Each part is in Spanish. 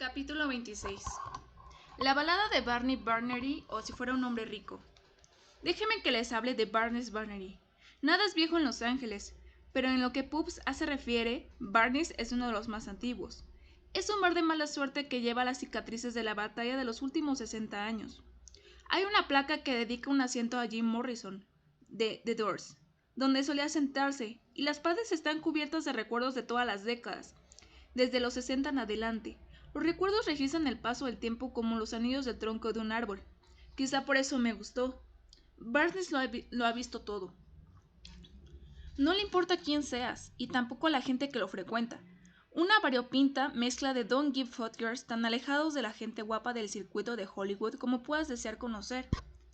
Capítulo 26. La balada de Barney Barnery, o si fuera un hombre rico. Déjenme que les hable de Barnes Barnery. Nada es viejo en Los Ángeles, pero en lo que pubs se refiere, Barnes es uno de los más antiguos. Es un bar de mala suerte que lleva las cicatrices de la batalla de los últimos 60 años. Hay una placa que dedica un asiento a Jim Morrison, de The Doors, donde solía sentarse, y las paredes están cubiertas de recuerdos de todas las décadas, desde los 60 en adelante. Los recuerdos registran el paso del tiempo como los anillos del tronco de un árbol. Quizá por eso me gustó. Barnes lo ha visto todo. No le importa quién seas, y tampoco a la gente que lo frecuenta. Una variopinta mezcla de Don't Give Fuck Girls tan alejados de la gente guapa del circuito de Hollywood como puedas desear conocer.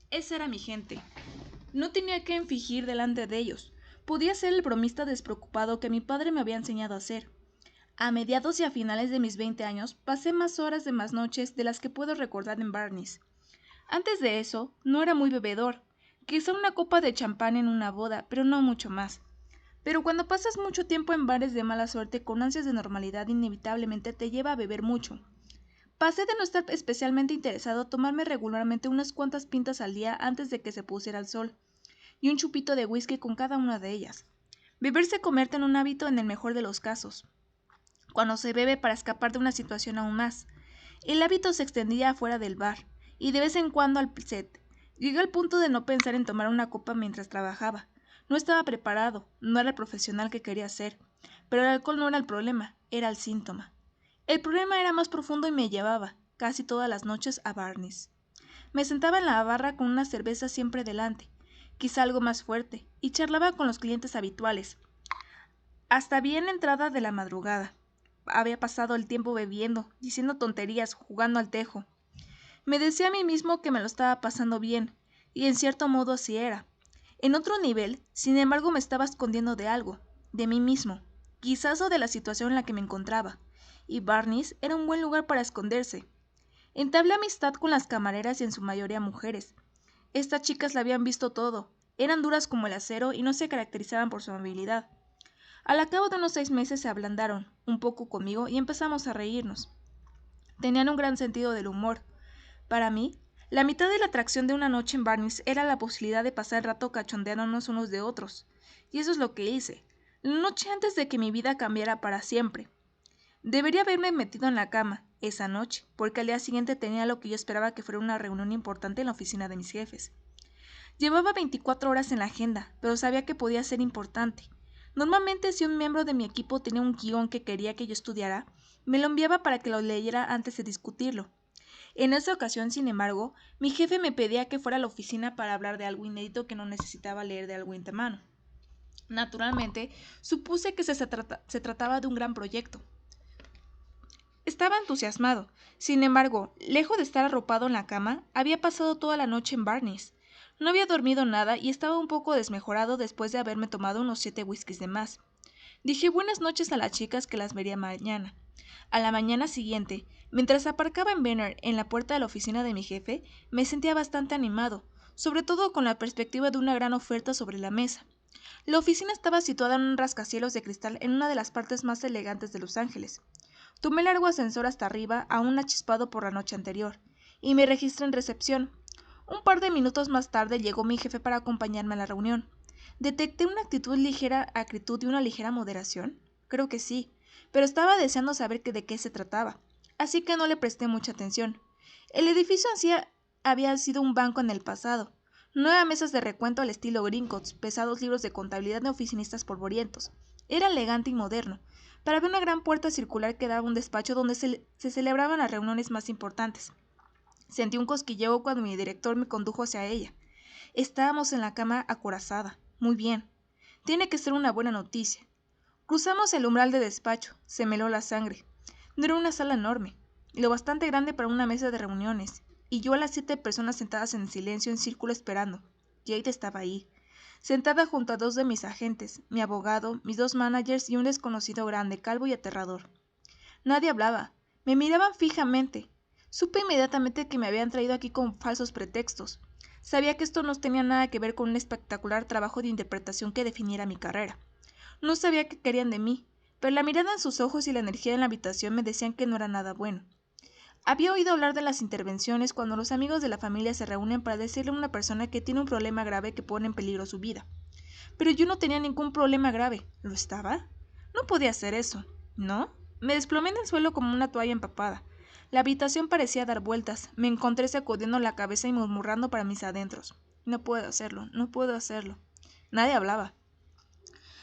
Esa era mi gente. No tenía que fingir delante de ellos. Podía ser el bromista despreocupado que mi padre me había enseñado a ser. A mediados y a finales de mis 20 años pasé más horas de más noches de las que puedo recordar en Barnes. Antes de eso, no era muy bebedor, quizá una copa de champán en una boda, pero no mucho más. Pero cuando pasas mucho tiempo en bares de mala suerte con ansias de normalidad, inevitablemente te lleva a beber mucho. Pasé de no estar especialmente interesado a tomarme regularmente unas cuantas pintas al día antes de que se pusiera el sol, y un chupito de whisky con cada una de ellas. Beber se convierte en un hábito en el mejor de los casos, cuando se bebe para escapar de una situación aún más. El hábito se extendía afuera del bar, y de vez en cuando al set. Llegué al punto de no pensar en tomar una copa mientras trabajaba. No estaba preparado, no era el profesional que quería ser, pero el alcohol no era el problema, era el síntoma. El problema era más profundo y me llevaba, casi todas las noches, a Barnes. Me sentaba en la barra con una cerveza siempre delante, quizá algo más fuerte, y charlaba con los clientes habituales, hasta bien entrada de la madrugada. Había pasado el tiempo bebiendo, diciendo tonterías, jugando al tejo. Me decía a mí mismo que me lo estaba pasando bien, y en cierto modo así era. En otro nivel, sin embargo, me estaba escondiendo de algo, de mí mismo, quizás o de la situación en la que me encontraba, y Barnes era un buen lugar para esconderse. Entablé amistad con las camareras y en su mayoría mujeres. Estas chicas la habían visto todo, eran duras como el acero y no se caracterizaban por su amabilidad. Al cabo de unos 6 meses se ablandaron un poco conmigo y empezamos a reírnos. Tenían un gran sentido del humor. Para mí, la mitad de la atracción de una noche en Barnes era la posibilidad de pasar el rato cachondeándonos unos de otros. Y eso es lo que hice, la noche antes de que mi vida cambiara para siempre. Debería haberme metido en la cama esa noche, porque al día siguiente tenía lo que yo esperaba que fuera una reunión importante en la oficina de mis jefes. Llevaba 24 horas en la agenda, pero sabía que podía ser importante. Normalmente, si un miembro de mi equipo tenía un guión que quería que yo estudiara, me lo enviaba para que lo leyera antes de discutirlo. En esa ocasión, sin embargo, mi jefe me pedía que fuera a la oficina para hablar de algo inédito que no necesitaba leer de algo antemano. Naturalmente, supuse que se trataba de un gran proyecto. Estaba entusiasmado. Sin embargo, lejos de estar arropado en la cama, había pasado toda la noche en Barnes. No había dormido nada y estaba un poco desmejorado después de haberme tomado unos 7 whiskies de más. Dije buenas noches a las chicas que las vería mañana. A la mañana siguiente, mientras aparcaba en Banner en la puerta de la oficina de mi jefe, me sentía bastante animado, sobre todo con la perspectiva de una gran oferta sobre la mesa. La oficina estaba situada en un rascacielos de cristal en una de las partes más elegantes de Los Ángeles. Tomé el largo ascensor hasta arriba, aún achispado por la noche anterior, y me registré en recepción. Un par de minutos más tarde llegó mi jefe para acompañarme a la reunión. ¿Detecté una acritud y una ligera moderación? Creo que sí, pero estaba deseando saber de qué se trataba, así que no le presté mucha atención. El edificio en sí había sido un banco en el pasado. 9 mesas de recuento al estilo Gringotts, pesados libros de contabilidad de oficinistas polvorientos. Era elegante y moderno. Para ver una gran puerta circular que daba a un despacho donde se celebraban las reuniones más importantes. Sentí un cosquilleo cuando mi director me condujo hacia ella. Estábamos en la cama acorazada. Muy bien. Tiene que ser una buena noticia. Cruzamos el umbral de despacho. Se me heló la sangre. No era una sala enorme, lo bastante grande para una mesa de reuniones, y yo a las 7 personas sentadas en silencio en círculo esperando. Jade estaba ahí, sentada junto a 2 de mis agentes, mi abogado, mis 2 managers y un desconocido grande, calvo y aterrador. Nadie hablaba. Me miraban fijamente. Supe inmediatamente que me habían traído aquí con falsos pretextos. Sabía que esto no tenía nada que ver con un espectacular trabajo de interpretación que definiera mi carrera. No sabía qué querían de mí, pero la mirada en sus ojos y la energía en la habitación me decían que no era nada bueno. Había oído hablar de las intervenciones cuando los amigos de la familia se reúnen para decirle a una persona que tiene un problema grave que pone en peligro su vida. Pero yo no tenía ningún problema grave. ¿Lo estaba? No podía hacer eso, ¿no? Me desplomé en el suelo como una toalla empapada. La habitación parecía dar vueltas. Me encontré sacudiendo la cabeza y murmurando para mis adentros. No puedo hacerlo, no puedo hacerlo. Nadie hablaba.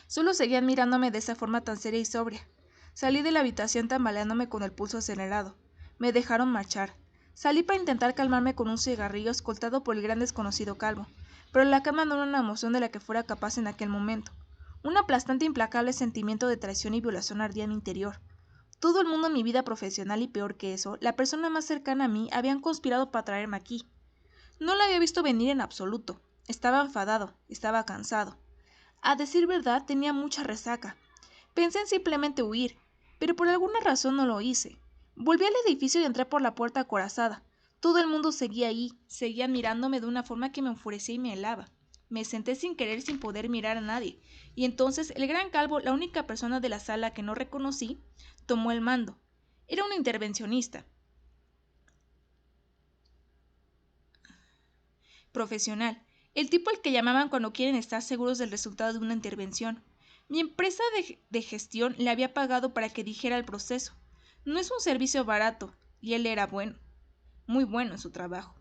Solo seguían mirándome de esa forma tan seria y sobria. Salí de la habitación tambaleándome con el pulso acelerado. Me dejaron marchar. Salí para intentar calmarme con un cigarrillo escoltado por el gran desconocido calvo, pero la calma no era una emoción de la que fuera capaz en aquel momento. Un aplastante e implacable sentimiento de traición y violación ardía en mi interior. Todo el mundo en mi vida profesional y peor que eso, la persona más cercana a mí, habían conspirado para traerme aquí. No la había visto venir en absoluto. Estaba enfadado, estaba cansado. A decir verdad, tenía mucha resaca. Pensé en simplemente huir, pero por alguna razón no lo hice. Volví al edificio y entré por la puerta acorazada. Todo el mundo seguía ahí, seguían mirándome de una forma que me enfurecía y me helaba. Me senté sin querer, sin poder mirar a nadie, y entonces el gran calvo, la única persona de la sala que no reconocí, tomó el mando. Era un intervencionista profesional, el tipo al que llamaban cuando quieren estar seguros del resultado de una intervención. Mi empresa de gestión le había pagado para que dijera el proceso. No es un servicio barato, y él era bueno, muy bueno en su trabajo.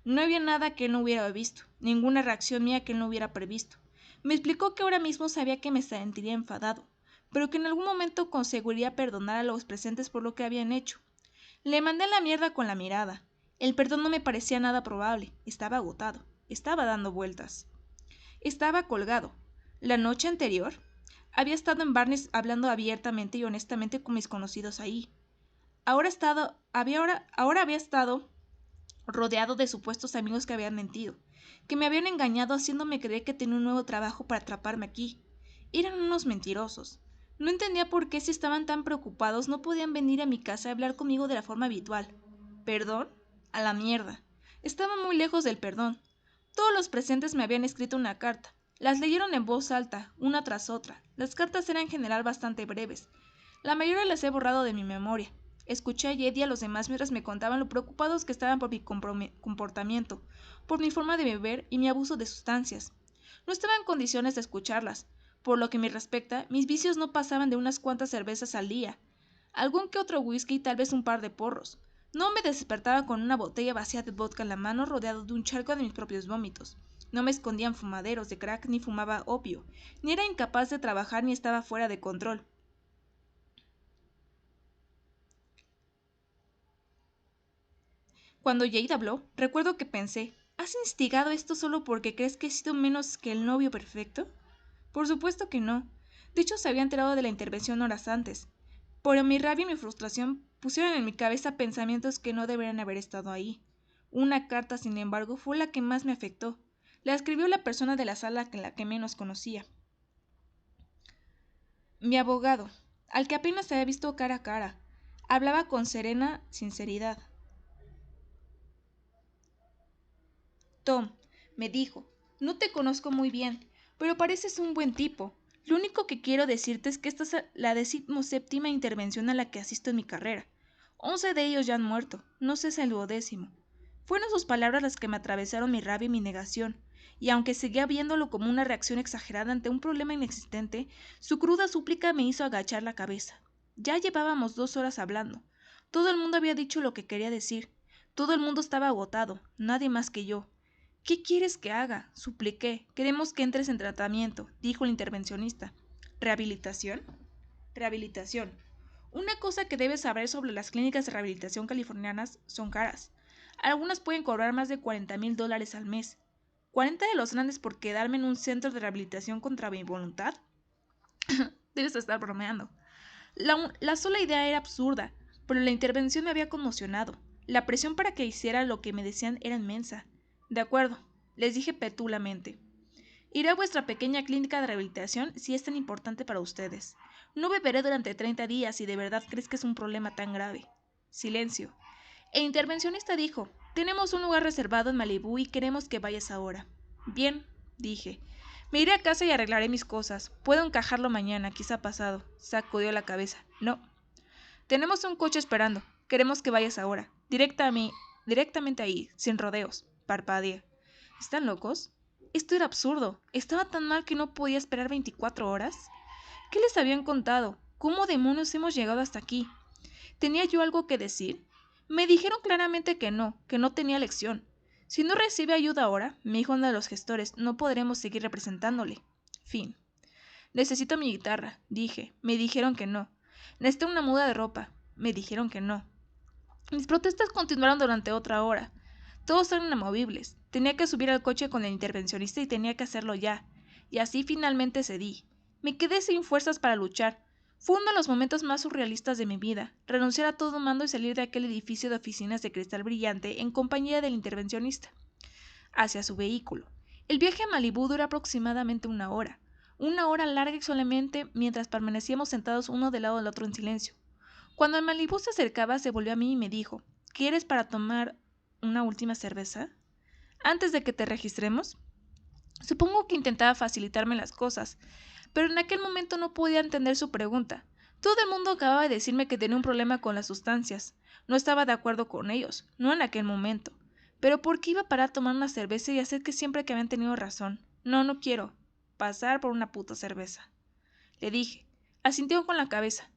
No había nada que él no hubiera visto, ninguna reacción mía que él no hubiera previsto. Me explicó que ahora mismo sabía que me sentiría enfadado, pero que en algún momento conseguiría perdonar a los presentes por lo que habían hecho. Le mandé a la mierda con la mirada. El perdón no me parecía nada probable. Estaba agotado. Estaba dando vueltas. Estaba colgado. La noche anterior había estado en Barnes hablando abiertamente y honestamente con mis conocidos ahí. Ahora había estado rodeado de supuestos amigos que habían mentido, que me habían engañado haciéndome creer que tenía un nuevo trabajo para atraparme aquí. Eran unos mentirosos. No entendía por qué, si estaban tan preocupados, no podían venir a mi casa a hablar conmigo de la forma habitual. ¿Perdón? A la mierda. Estaba muy lejos del perdón. Todos los presentes me habían escrito una carta. Las leyeron en voz alta, una tras otra. Las cartas eran en general bastante breves. La mayoría las he borrado de mi memoria. Escuché a Jed y a los demás mientras me contaban lo preocupados que estaban por mi comportamiento, por mi forma de beber y mi abuso de sustancias. No estaba en condiciones de escucharlas. Por lo que me respecta, mis vicios no pasaban de unas cuantas cervezas al día, algún que otro whisky y tal vez un par de porros. No me despertaba con una botella vacía de vodka en la mano, rodeado de un charco de mis propios vómitos. No me escondía en fumaderos de crack ni fumaba opio, ni era incapaz de trabajar ni estaba fuera de control. Cuando Jade habló, recuerdo que pensé, ¿has instigado esto solo porque crees que he sido menos que el novio perfecto? Por supuesto que no. De hecho, se había enterado de la intervención horas antes. Pero mi rabia y mi frustración pusieron en mi cabeza pensamientos que no deberían haber estado ahí. Una carta, sin embargo, fue la que más me afectó. La escribió la persona de la sala que la que menos conocía. Mi abogado, al que apenas había visto cara a cara. Hablaba con serena sinceridad. Tom, me dijo, no te conozco muy bien, pero pareces un buen tipo. Lo único que quiero decirte es que esta es la 17ª intervención a la que asisto en mi carrera. 11 de ellos ya han muerto, no sé si el 12º. Fueron sus palabras las que me atravesaron mi rabia y mi negación, y aunque seguía viéndolo como una reacción exagerada ante un problema inexistente, su cruda súplica me hizo agachar la cabeza. Ya llevábamos 2 horas hablando. Todo el mundo había dicho lo que quería decir. Todo el mundo estaba agotado, nadie más que yo. ¿Qué quieres que haga? Supliqué. Queremos que entres en tratamiento, dijo el intervencionista. ¿Rehabilitación? Rehabilitación. Una cosa que debes saber sobre las clínicas de rehabilitación californianas: son caras. Algunas pueden cobrar más de $40,000 al mes. ¿40 de los grandes por quedarme en un centro de rehabilitación contra mi voluntad? Debes estar bromeando. La sola idea era absurda, pero la intervención me había conmocionado. La presión para que hiciera lo que me decían era inmensa. De acuerdo, les dije petulamente. Iré a vuestra pequeña clínica de rehabilitación si es tan importante para ustedes. No beberé durante 30 días si de verdad crees que es un problema tan grave. Silencio. El intervencionista dijo, tenemos un lugar reservado en Malibú y queremos que vayas ahora. Bien, dije. Me iré a casa y arreglaré mis cosas. Puedo encajarlo mañana, quizá pasado. Sacudió la cabeza. No. Tenemos un coche esperando. Queremos que vayas ahora. directamente ahí, sin rodeos. Parpadeé. ¿Están locos? Esto era absurdo. ¿Estaba tan mal que no podía esperar 24 horas? ¿Qué les habían contado? ¿Cómo demonios hemos llegado hasta aquí? ¿Tenía yo algo que decir? Me dijeron claramente que no tenía elección. Si no recibe ayuda ahora, me dijo uno de los gestores, no podremos seguir representándole. Fin. Necesito mi guitarra, dije. Me dijeron que no. Necesito una muda de ropa. Me dijeron que no. Mis protestas continuaron durante otra hora. Todos eran inamovibles. Tenía que subir al coche con el intervencionista y tenía que hacerlo ya. Y así finalmente cedí. Me quedé sin fuerzas para luchar. Fue uno de los momentos más surrealistas de mi vida, renunciar a todo mando y salir de aquel edificio de oficinas de cristal brillante en compañía del intervencionista. Hacia su vehículo. El viaje a Malibú dura aproximadamente una hora larga y solamente mientras permanecíamos sentados uno del lado del otro en silencio. Cuando el Malibú se acercaba, se volvió a mí y me dijo, ¿quieres para tomar una última cerveza? ¿Antes de que te registremos? Supongo que intentaba facilitarme las cosas, pero en aquel momento no podía entender su pregunta. Todo el mundo acababa de decirme que tenía un problema con las sustancias. No estaba de acuerdo con ellos, no en aquel momento. Pero ¿por qué iba a parar a tomar una cerveza y hacer que siempre que habían tenido razón? No quiero pasar por una puta cerveza. Le dije. Asintió con la cabeza.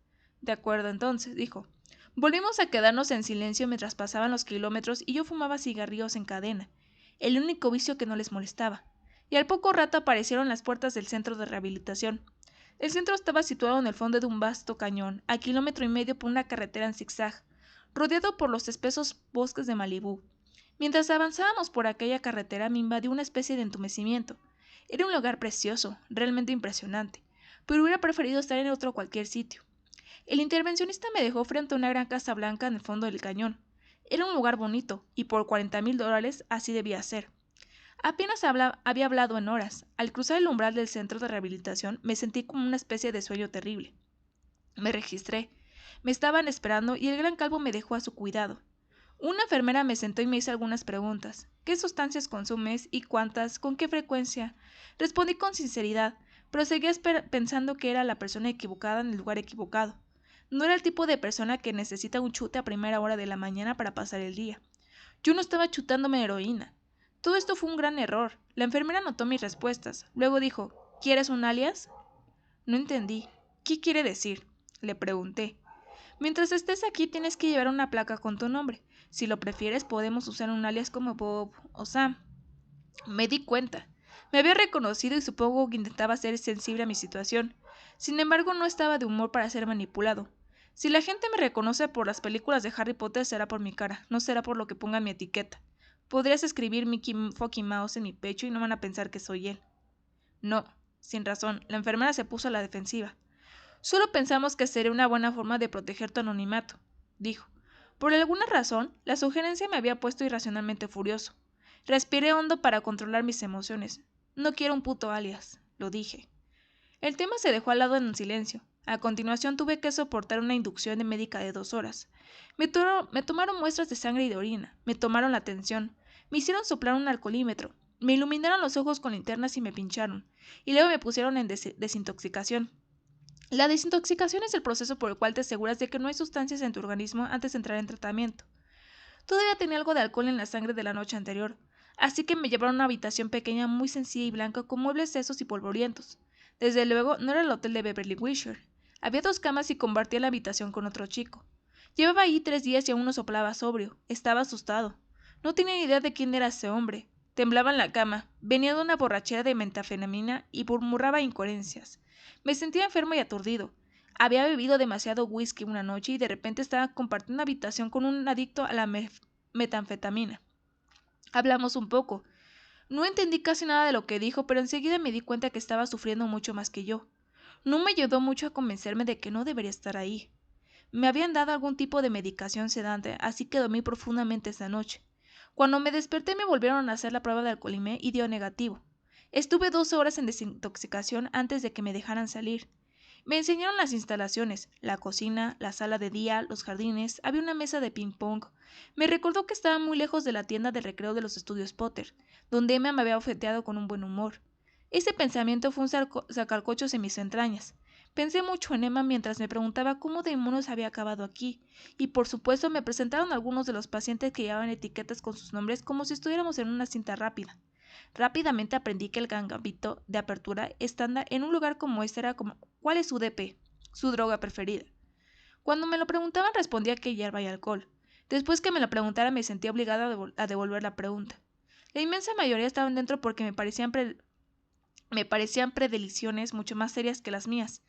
De acuerdo, entonces, dijo. Volvimos a quedarnos en silencio mientras pasaban los kilómetros y yo fumaba cigarrillos en cadena, el único vicio que no les molestaba. Y al poco rato aparecieron las puertas del centro de rehabilitación. El centro estaba situado en el fondo de un vasto cañón, a 1,5 kilómetros por una carretera en zigzag, rodeado por los espesos bosques de Malibú. Mientras avanzábamos por aquella carretera me invadió una especie de entumecimiento. Era un lugar precioso, realmente impresionante, pero hubiera preferido estar en otro cualquier sitio. El intervencionista me dejó frente a una gran casa blanca en el fondo del cañón. Era un lugar bonito, y por $40,000 así debía ser. Apenas había hablado en horas. Al cruzar el umbral del centro de rehabilitación me sentí como una especie de sueño terrible. Me registré. Me estaban esperando y el gran calvo me dejó a su cuidado. Una enfermera me sentó y me hizo algunas preguntas. ¿Qué sustancias consumes y cuántas? ¿Con qué frecuencia? Respondí con sinceridad, pero seguía pensando que era la persona equivocada en el lugar equivocado. No era el tipo de persona que necesita un chute a primera hora de la mañana para pasar el día. Yo no estaba chutándome heroína. Todo esto fue un gran error. La enfermera notó mis respuestas. Luego dijo, ¿quieres un alias? No entendí. ¿Qué quiere decir? Le pregunté. Mientras estés aquí tienes que llevar una placa con tu nombre. Si lo prefieres podemos usar un alias como Bob o Sam. Me di cuenta. Me había reconocido y supongo que intentaba ser sensible a mi situación. Sin embargo, no estaba de humor para ser manipulado. Si la gente me reconoce por las películas de Harry Potter será por mi cara, no será por lo que ponga en mi etiqueta. Podrías escribir Mickey Fucking Mouse en mi pecho y no van a pensar que soy él. No, sin razón, la enfermera se puso a la defensiva. Solo pensamos que sería una buena forma de proteger tu anonimato, dijo. Por alguna razón, la sugerencia me había puesto irracionalmente furioso. Respiré hondo para controlar mis emociones. No quiero un puto alias, lo dije. El tema se dejó al lado en silencio. A continuación tuve que soportar una inducción médica de 2 horas. Me tomaron muestras de sangre y de orina, me tomaron la tensión, me hicieron soplar un alcoholímetro, me iluminaron los ojos con linternas y me pincharon, y luego me pusieron en desintoxicación. La desintoxicación es el proceso por el cual te aseguras de que no hay sustancias en tu organismo antes de entrar en tratamiento. Todavía tenía algo de alcohol en la sangre de la noche anterior, así que me llevaron a una habitación pequeña muy sencilla y blanca con muebles sesos y polvorientos. Desde luego, no era el hotel de Beverly Wilshire. Había 2 camas y compartía la habitación con otro chico. Llevaba ahí 3 días y aún no soplaba sobrio. Estaba asustado. No tenía ni idea de quién era ese hombre. Temblaba en la cama. Venía de una borrachera de metafenamina y murmuraba incoherencias. Me sentía enfermo y aturdido. Había bebido demasiado whisky una noche y de repente estaba compartiendo habitación con un adicto a la metanfetamina. Hablamos un poco. No entendí casi nada de lo que dijo, pero enseguida me di cuenta que estaba sufriendo mucho más que yo. No me ayudó mucho a convencerme de que no debería estar ahí. Me habían dado algún tipo de medicación sedante, así que dormí profundamente esa noche. Cuando me desperté me volvieron a hacer la prueba de alcoholemia y dio negativo. Estuve 12 horas en desintoxicación antes de que me dejaran salir. Me enseñaron las instalaciones, la cocina, la sala de día, los jardines, había una mesa de ping-pong. Me recordó que estaba muy lejos de la tienda de recreo de los estudios Potter, donde Emma me había ofeteado con un buen humor. Ese pensamiento fue un sacarcochos en mis entrañas. Pensé mucho en Emma mientras me preguntaba cómo demonios había acabado aquí, y por supuesto me presentaron algunos de los pacientes que llevaban etiquetas con sus nombres como si estuviéramos en una cinta rápida. Rápidamente aprendí que el gambito de apertura estándar en un lugar como este era como ¿cuál es su DP? Su droga preferida. Cuando me lo preguntaban respondía que hierba y alcohol. Después que me lo preguntara me sentía obligada a devolver la pregunta. La inmensa mayoría estaban dentro porque me parecían predeliciones mucho más serias que las mías.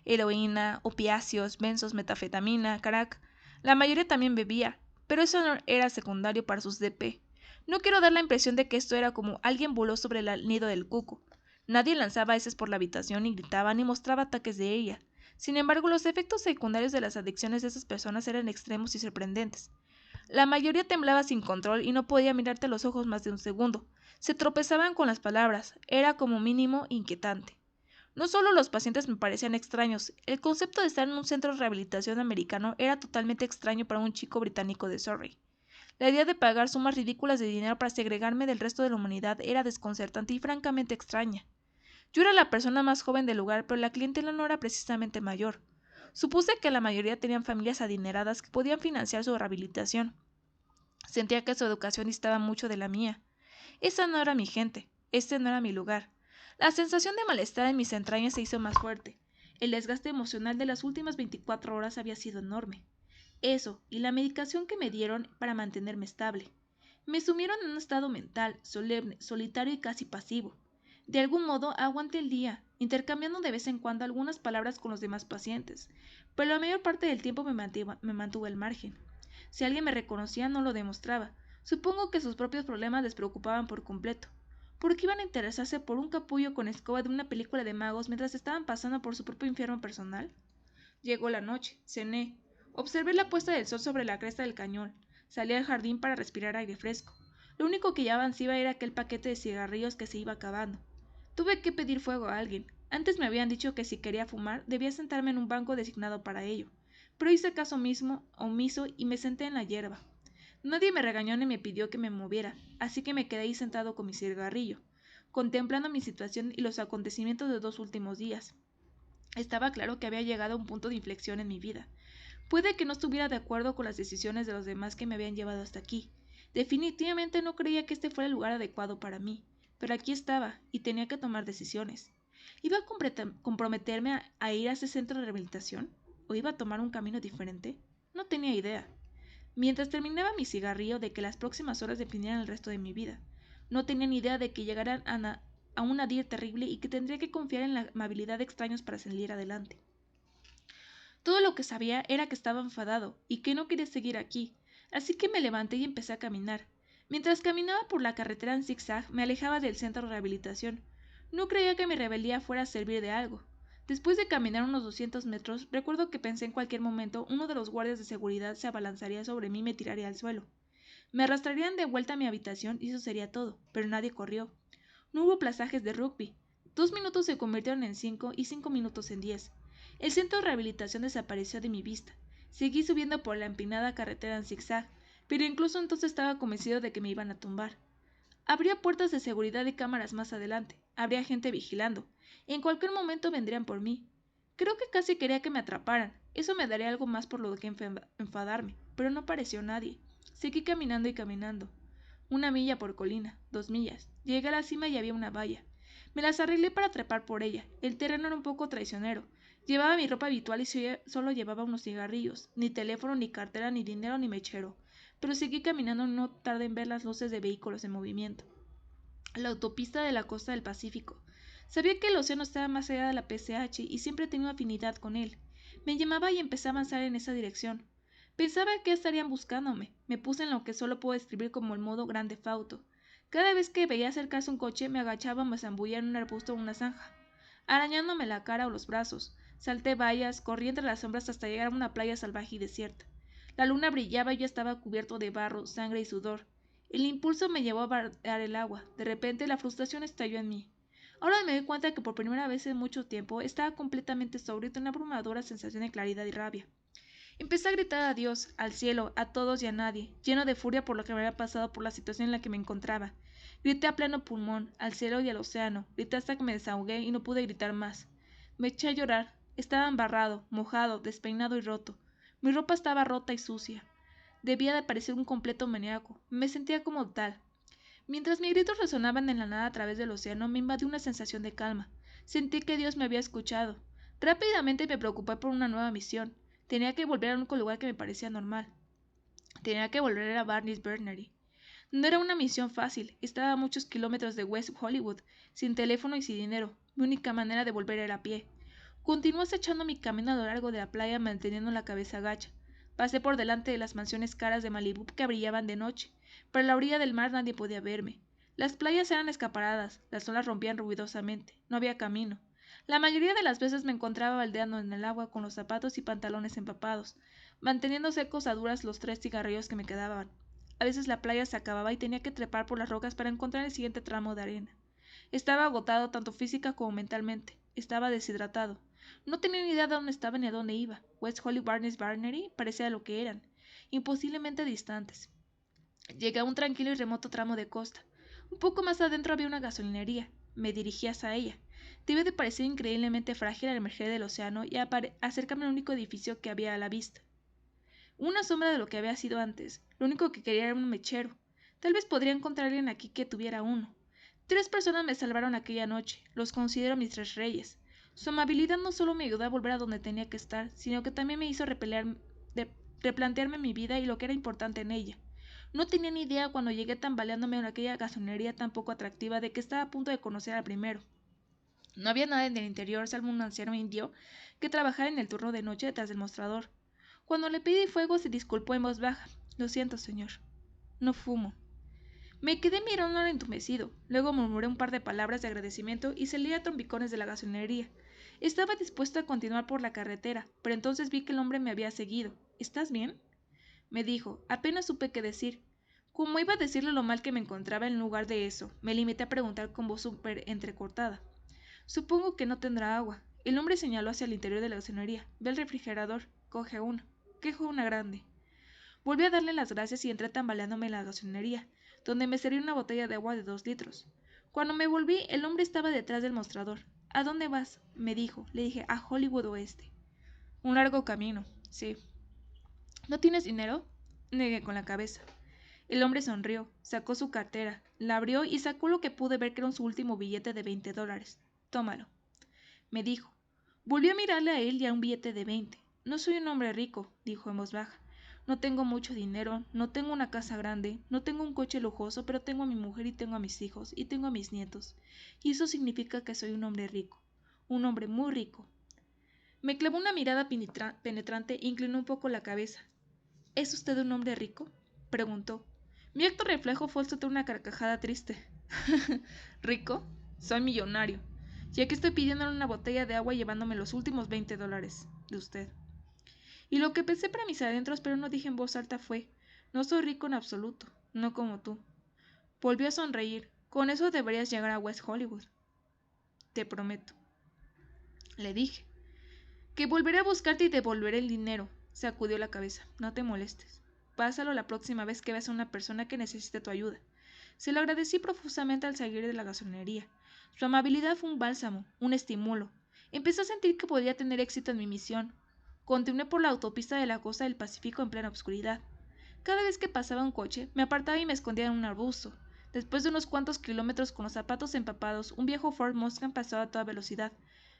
Heroína, opiáceos, benzos, metafetamina, crack. La mayoría también bebía, pero eso no era secundario para sus DP. No quiero dar la impresión de que esto era como alguien voló sobre el nido del cuco. Nadie lanzaba heces por la habitación ni gritaba ni mostraba ataques de ella. Sin embargo, los efectos secundarios de las adicciones de esas personas eran extremos y sorprendentes. La mayoría temblaba sin control y no podía mirarte a los ojos más de un segundo. Se tropezaban con las palabras. Era como mínimo inquietante. No solo los pacientes me parecían extraños, el concepto de estar en un centro de rehabilitación americano era totalmente extraño para un chico británico de Surrey. La idea de pagar sumas ridículas de dinero para segregarme del resto de la humanidad era desconcertante y francamente extraña. Yo era la persona más joven del lugar, pero la clientela no era precisamente mayor. Supuse que la mayoría tenían familias adineradas que podían financiar su rehabilitación. Sentía que su educación distaba mucho de la mía. Esa no era mi gente, este no era mi lugar. La sensación de malestar en mis entrañas se hizo más fuerte. El desgaste emocional de las últimas 24 horas había sido enorme. Eso, y la medicación que me dieron para mantenerme estable. Me sumieron en un estado mental, solemne, solitario y casi pasivo. De algún modo aguanté el día, intercambiando de vez en cuando algunas palabras con los demás pacientes, pero la mayor parte del tiempo me mantuve al margen. Si alguien me reconocía no lo demostraba. Supongo que sus propios problemas les preocupaban por completo. ¿Por qué iban a interesarse por un capullo con escoba de una película de magos mientras estaban pasando por su propio infierno personal? Llegó la noche, cené. Observé la puesta del sol sobre la cresta del cañón. Salí al jardín para respirar aire fresco. Lo único que ya avanzaba era aquel paquete de cigarrillos que se iba acabando. Tuve que pedir fuego a alguien. Antes me habían dicho que si quería fumar debía sentarme en un banco designado para ello, pero hice caso omiso y me senté en la hierba. Nadie me regañó ni me pidió que me moviera, así que me quedé ahí sentado con mi cigarrillo, contemplando mi situación y los acontecimientos de los 2 últimos días. Estaba claro que había llegado a un punto de inflexión en mi vida. Puede que no estuviera de acuerdo con las decisiones de los demás que me habían llevado hasta aquí. Definitivamente no creía que este fuera el lugar adecuado para mí, pero aquí estaba y tenía que tomar decisiones. ¿Iba a comprometerme a ir a ese centro de rehabilitación? ¿O iba a tomar un camino diferente? No tenía idea. Mientras terminaba mi cigarrillo de que las próximas horas definieran el resto de mi vida. No tenía ni idea de que llegaran a un nadir terrible y que tendría que confiar en la amabilidad de extraños para salir adelante. Todo lo que sabía era que estaba enfadado y que no quería seguir aquí, así que me levanté y empecé a caminar. Mientras caminaba por la carretera en zigzag, me alejaba del centro de rehabilitación. No creía que mi rebeldía fuera a servir de algo. Después de caminar unos 200 metros, recuerdo que pensé en cualquier momento uno de los guardias de seguridad se abalanzaría sobre mí y me tiraría al suelo. Me arrastrarían de vuelta a mi habitación y eso sería todo, pero nadie corrió. No hubo plazajes de rugby. 2 minutos se convirtieron en 5 y 5 minutos en 10. El centro de rehabilitación desapareció de mi vista. Seguí subiendo por la empinada carretera en zigzag, pero incluso entonces estaba convencido de que me iban a tumbar. Habría puertas de seguridad y cámaras más adelante. Habría gente vigilando. En cualquier momento vendrían por mí. Creo que casi quería que me atraparan. Eso me daría algo más por lo que enfadarme, pero no apareció nadie. Seguí caminando y caminando. 1 milla por colina, 2 millas. Llegué a la cima y había una valla. Me las arreglé para trepar por ella. El terreno era un poco traicionero. Llevaba mi ropa habitual y solo llevaba unos cigarrillos. Ni teléfono, ni cartera, ni dinero, ni mechero. Pero seguí caminando y no tardé en ver las luces de vehículos en movimiento. La autopista de la costa del Pacífico. Sabía que el océano estaba más allá de la PCH y siempre tenía afinidad con él. Me llamaba y empecé a avanzar en esa dirección. Pensaba que estarían buscándome. Me puse en lo que solo puedo describir como el modo grande fauto. Cada vez que veía acercarse un coche me agachaba o me zambullía en un arbusto o una zanja, arañándome la cara o los brazos. Salté vallas, corrí entre las sombras hasta llegar a una playa salvaje y desierta. La luna brillaba y yo estaba cubierto de barro, sangre y sudor. El impulso me llevó a bardear el agua. De repente la frustración estalló en mí. Ahora me doy cuenta que por primera vez en mucho tiempo estaba completamente sobrio y tenía una abrumadora sensación de claridad y rabia. Empecé a gritar a Dios, al cielo, a todos y a nadie, lleno de furia por lo que me había pasado por la situación en la que me encontraba. Grité a pleno pulmón, al cielo y al océano, grité hasta que me desahogué y no pude gritar más. Me eché a llorar. Estaba embarrado, mojado, despeinado y roto. Mi ropa estaba rota y sucia. Debía de parecer un completo maníaco. Me sentía como tal. Mientras mis gritos resonaban en la nada a través del océano, me invadió una sensación de calma. Sentí que Dios me había escuchado. Rápidamente me preocupé por una nueva misión. Tenía que volver al único lugar que me parecía normal. Tenía que volver a Barney's Burnery. No era una misión fácil. Estaba a muchos kilómetros de West Hollywood, sin teléfono y sin dinero. Mi única manera de volver era a pie. Continué acechando mi camino a lo largo de la playa manteniendo la cabeza gacha. Pasé por delante de las mansiones caras de Malibú que brillaban de noche. Pero a la orilla del mar nadie podía verme. Las playas eran escaparadas, las olas rompían ruidosamente. No había camino. La mayoría de las veces me encontraba baldeando en el agua con los zapatos y pantalones empapados, manteniendo secos a duras los 3 cigarrillos que me quedaban. A veces la playa se acababa y tenía que trepar por las rocas para encontrar el siguiente tramo de arena. Estaba agotado tanto física como mentalmente. Estaba deshidratado. No tenía ni idea de dónde estaba ni a dónde iba. West Hollywood y Barney's Burnery parecía lo que eran, imposiblemente distantes. Llegué a un tranquilo y remoto tramo de costa. Un poco más adentro había una gasolinería. Me dirigí hacia ella. Debía de parecer increíblemente frágil al emerger del océano y acercarme al único edificio que había a la vista. Una sombra de lo que había sido antes. Lo único que quería era un mechero. Tal vez podría encontrar a alguien aquí que tuviera uno. 3 personas me salvaron aquella noche. Los considero mis 3 reyes. Su amabilidad no solo me ayudó a volver a donde tenía que estar, sino que también me hizo replantearme mi vida y lo que era importante en ella. No tenía ni idea cuando llegué tambaleándome en aquella gasolinería tan poco atractiva de que estaba a punto de conocer al primero. No había nada en el interior salvo un anciano indio que trabajaba en el turno de noche detrás del mostrador. Cuando le pedí fuego se disculpó en voz baja. Lo siento, señor. No fumo. Me quedé mirándolo entumecido. Luego murmuré un par de palabras de agradecimiento y salí a trompicones de la gasolinería. Estaba dispuesto a continuar por la carretera, pero entonces vi que el hombre me había seguido. ¿Estás bien? Me dijo. Apenas supe qué decir. Como iba a decirle lo mal que me encontraba en lugar de eso, me limité a preguntar con voz súper entrecortada. Supongo que no tendrá agua. El hombre señaló hacia el interior de la gasolinería. Ve al refrigerador. Coge una. Quejo una grande. Volví a darle las gracias y entré tambaleándome en la gasolinería, donde me serví una botella de agua de 2 litros. Cuando me volví, el hombre estaba detrás del mostrador. ¿A dónde vas? Me dijo. Le dije, a Hollywood Oeste. Un largo camino. Sí. ¿No tienes dinero? Negué con la cabeza. El hombre sonrió, sacó su cartera, la abrió y sacó lo que pude ver que era su último billete de $20. Tómalo, me dijo. Volví a mirarle a él y a un billete de 20. No soy un hombre rico, dijo en voz baja. No tengo mucho dinero, no tengo una casa grande, no tengo un coche lujoso, pero tengo a mi mujer y tengo a mis hijos y tengo a mis nietos. Y eso significa que soy un hombre rico, un hombre muy rico. Me clavó una mirada penetrante e inclinó un poco la cabeza. ¿Es usted un hombre rico? Preguntó. Mi acto reflejo fue el soltar una carcajada triste. ¿Rico? Soy millonario. Y aquí estoy pidiéndole una botella de agua y llevándome los últimos $20 de usted. Y lo que pensé para mis adentros, pero no dije en voz alta fue, no soy rico en absoluto, no como tú. Volvió a sonreír. Con eso deberías llegar a West Hollywood. Te prometo. Le dije. Que volveré a buscarte y devolveré el dinero. Sacudió la cabeza. No te molestes. Pásalo la próxima vez que veas a una persona que necesite tu ayuda. Se lo agradecí profusamente al salir de la gasolinería. Su amabilidad fue un bálsamo, un estímulo. Empecé a sentir que podía tener éxito en mi misión. Continué por la autopista de la costa del Pacífico en plena oscuridad. Cada vez que pasaba un coche, me apartaba y me escondía en un arbusto. Después de unos cuantos kilómetros con los zapatos empapados, un viejo Ford Mustang pasaba a toda velocidad.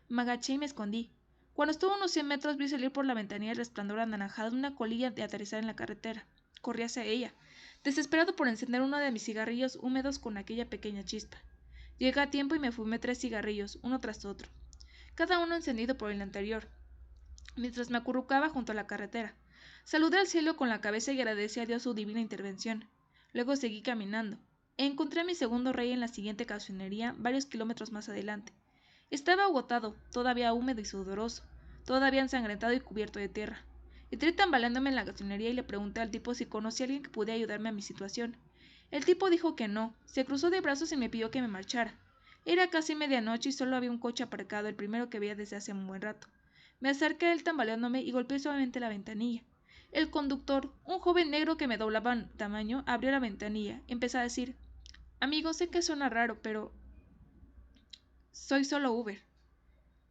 Me agaché y me escondí. Cuando estuvo a unos 100 metros vi salir por la ventanilla el resplandor anaranjado de una colilla de aterrizar en la carretera. Corrí hacia ella, desesperado por encender uno de mis cigarrillos húmedos con aquella pequeña chispa. Llegué a tiempo y me fumé 3 cigarrillos, uno tras otro, cada uno encendido por el anterior, mientras me acurrucaba junto a la carretera. Saludé al cielo con la cabeza y agradecí a Dios su divina intervención. Luego seguí caminando. Encontré a mi segundo rey en la siguiente gasolinería, varios kilómetros más adelante. Estaba agotado, todavía húmedo y sudoroso, todavía ensangrentado y cubierto de tierra. Entré tambaleándome en la gasolinería y le pregunté al tipo si conocía a alguien que pudiera ayudarme a mi situación. El tipo dijo que no, se cruzó de brazos y me pidió que me marchara. Era casi medianoche y solo había un coche aparcado, el primero que veía desde hace un buen rato. Me acerqué a él tambaleándome y golpeé suavemente la ventanilla. El conductor, un joven negro que me doblaba en tamaño, abrió la ventanilla. Empezó a decir, amigo, sé que suena raro, pero soy solo Uber.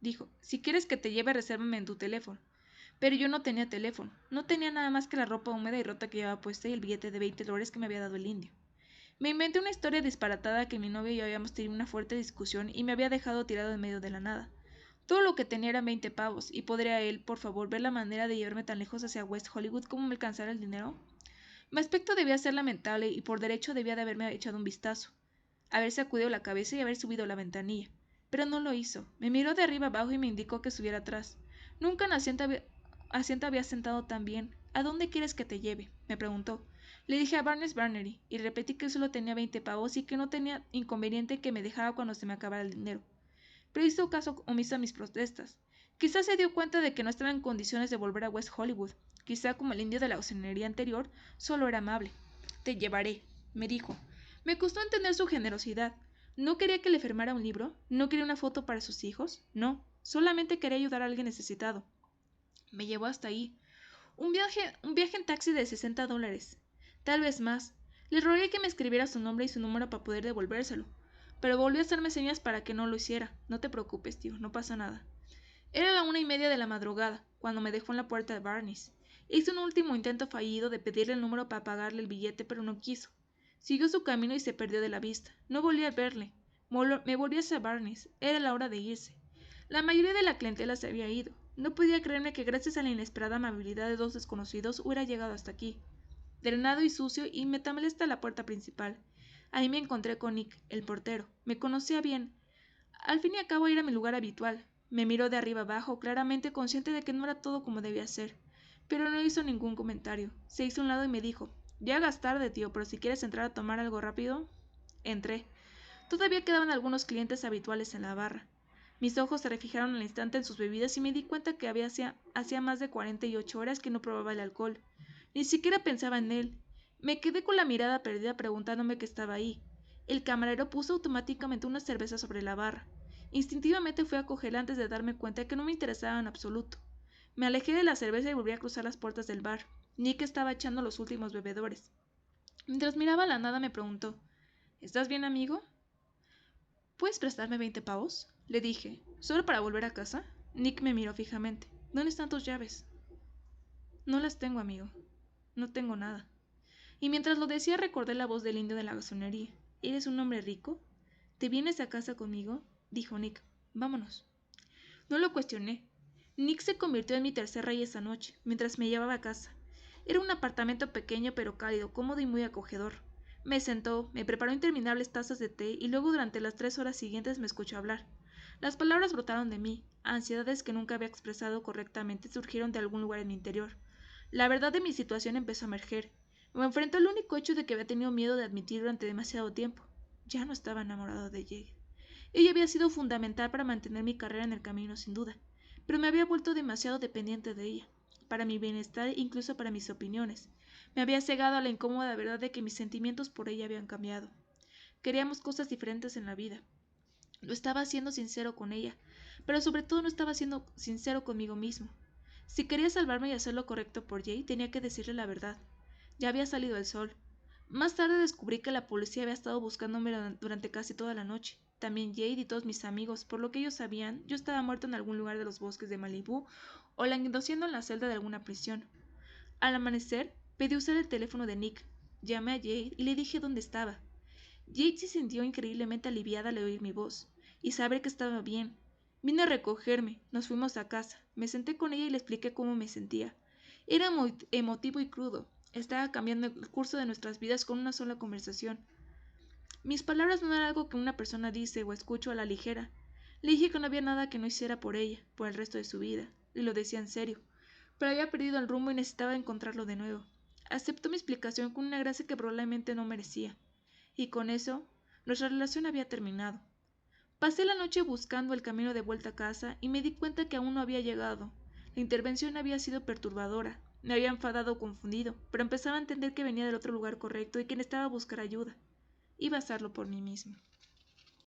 dijo. Si quieres que te lleve, resérvame en tu teléfono. Pero yo no tenía teléfono. No tenía nada más que la ropa húmeda y rota que llevaba puesta y el billete de $20 que me había dado el indio. Me inventé una historia disparatada que mi novio y yo habíamos tenido una fuerte discusión y me había dejado tirado en medio de la nada. Todo lo que tenía eran 20 pavos, y podría él, por favor, ver la manera de llevarme tan lejos hacia West Hollywood como me alcanzara el dinero. Mi aspecto debía ser lamentable y por derecho debía de haberme echado un vistazo, haber sacudido la cabeza y haber subido la ventanilla. Pero no lo hizo. Me miró de arriba abajo y me indicó que subiera atrás. Nunca en asiento había sentado tan bien. ¿A dónde quieres que te lleve?, me preguntó. Le dije a Barnes Barnery y repetí que solo tenía 20 pavos y que no tenía inconveniente que me dejara cuando se me acabara el dinero. Pero hizo caso omiso a mis protestas. Quizás se dio cuenta de que no estaba en condiciones de volver a West Hollywood. Quizá, como el indio de la ausenería anterior, solo era amable. Te llevaré, me dijo. Me costó entender su generosidad. ¿No quería que le firmara un libro? ¿No quería una foto para sus hijos? No, solamente quería ayudar a alguien necesitado. Me llevó hasta ahí. Un viaje en taxi de $60. Tal vez más. Le rogué que me escribiera su nombre y su número para poder devolvérselo. Pero volvió a hacerme señas para que no lo hiciera. No te preocupes, tío, no pasa nada. Era la 1:30 de la madrugada, cuando me dejó en la puerta de Barnes. Hice un último intento fallido de pedirle el número para pagarle el billete, pero no quiso. Siguió su camino y se perdió de la vista. No volví a verle. Me volví hacia Barnes. Era la hora de irse. La mayoría de la clientela se había ido. No podía creerme que gracias a la inesperada amabilidad de dos desconocidos hubiera llegado hasta aquí, drenado y sucio, y me tambalé hasta la puerta principal. Ahí me encontré con Nick, el portero. Me conocía bien. Al fin y al cabo era mi lugar habitual. Me miró de arriba abajo, claramente consciente de que no era todo como debía ser. Pero no hizo ningún comentario. Se hizo a un lado y me dijo: ya hagas tarde, tío, pero si quieres entrar a tomar algo rápido. Entré. Todavía quedaban algunos clientes habituales en la barra. Mis ojos se refijaron al instante en sus bebidas y me di cuenta que hacía más de 48 horas que no probaba el alcohol. Ni siquiera pensaba en él. Me quedé con la mirada perdida preguntándome qué estaba ahí. El camarero puso automáticamente una cerveza sobre la barra. Instintivamente fui a cogerla antes de darme cuenta de que no me interesaba en absoluto. Me alejé de la cerveza y volví a cruzar las puertas del bar. Nick estaba echando los últimos bebedores. Mientras miraba a la nada me preguntó: ¿estás bien, amigo? ¿Puedes prestarme 20 pavos? Le dije. ¿Solo para volver a casa? Nick me miró fijamente. ¿Dónde están tus llaves? No las tengo, amigo. No tengo nada. Y mientras lo decía recordé la voz del indio de la gasolinería. ¿Eres un hombre rico? ¿Te vienes a casa conmigo?, dijo Nick. Vámonos. No lo cuestioné. Nick se convirtió en mi tercer rey esa noche, mientras me llevaba a casa. Era un apartamento pequeño pero cálido, cómodo y muy acogedor. Me sentó, me preparó interminables tazas de té y luego durante las 3 horas siguientes me escuchó hablar. Las palabras brotaron de mí, ansiedades que nunca había expresado correctamente surgieron de algún lugar en mi interior. La verdad de mi situación empezó a emerger. Me enfrentó al único hecho de que había tenido miedo de admitir durante demasiado tiempo. Ya no estaba enamorado de Jade. Ella había sido fundamental para mantener mi carrera en el camino, sin duda, pero me había vuelto demasiado dependiente de ella, para mi bienestar e incluso para mis opiniones. Me había cegado a la incómoda verdad de que mis sentimientos por ella habían cambiado. Queríamos cosas diferentes en la vida. No estaba siendo sincero con ella, pero sobre todo no estaba siendo sincero conmigo mismo. Si quería salvarme y hacer lo correcto por Jay, tenía que decirle la verdad. Ya había salido el sol. Más tarde descubrí que la policía había estado buscándome durante casi toda la noche. También Jade y todos mis amigos. Por lo que ellos sabían, yo estaba muerto en algún lugar de los bosques de Malibú o languideciendo en la celda de alguna prisión. Al amanecer, pedí usar el teléfono de Nick. Llamé a Jade y le dije dónde estaba. Jade se sintió increíblemente aliviada al oír mi voz y saber que estaba bien. Vino a recogerme, nos fuimos a casa. Me senté con ella y le expliqué cómo me sentía. Era muy emotivo y crudo. Estaba cambiando el curso de nuestras vidas con una sola conversación. Mis palabras no eran algo que una persona dice o escucho a la ligera. Le dije que no había nada que no hiciera por ella, por el resto de su vida, y lo decía en serio. Pero había perdido el rumbo y necesitaba encontrarlo de nuevo. Aceptó mi explicación con una gracia que probablemente no merecía. Y con eso, nuestra relación había terminado. Pasé la noche buscando el camino de vuelta a casa y me di cuenta que aún no había llegado. La intervención había sido perturbadora. Me había enfadado o confundido, pero empezaba a entender que venía del otro lugar correcto y que necesitaba buscar ayuda. Iba a hacerlo por mí mismo.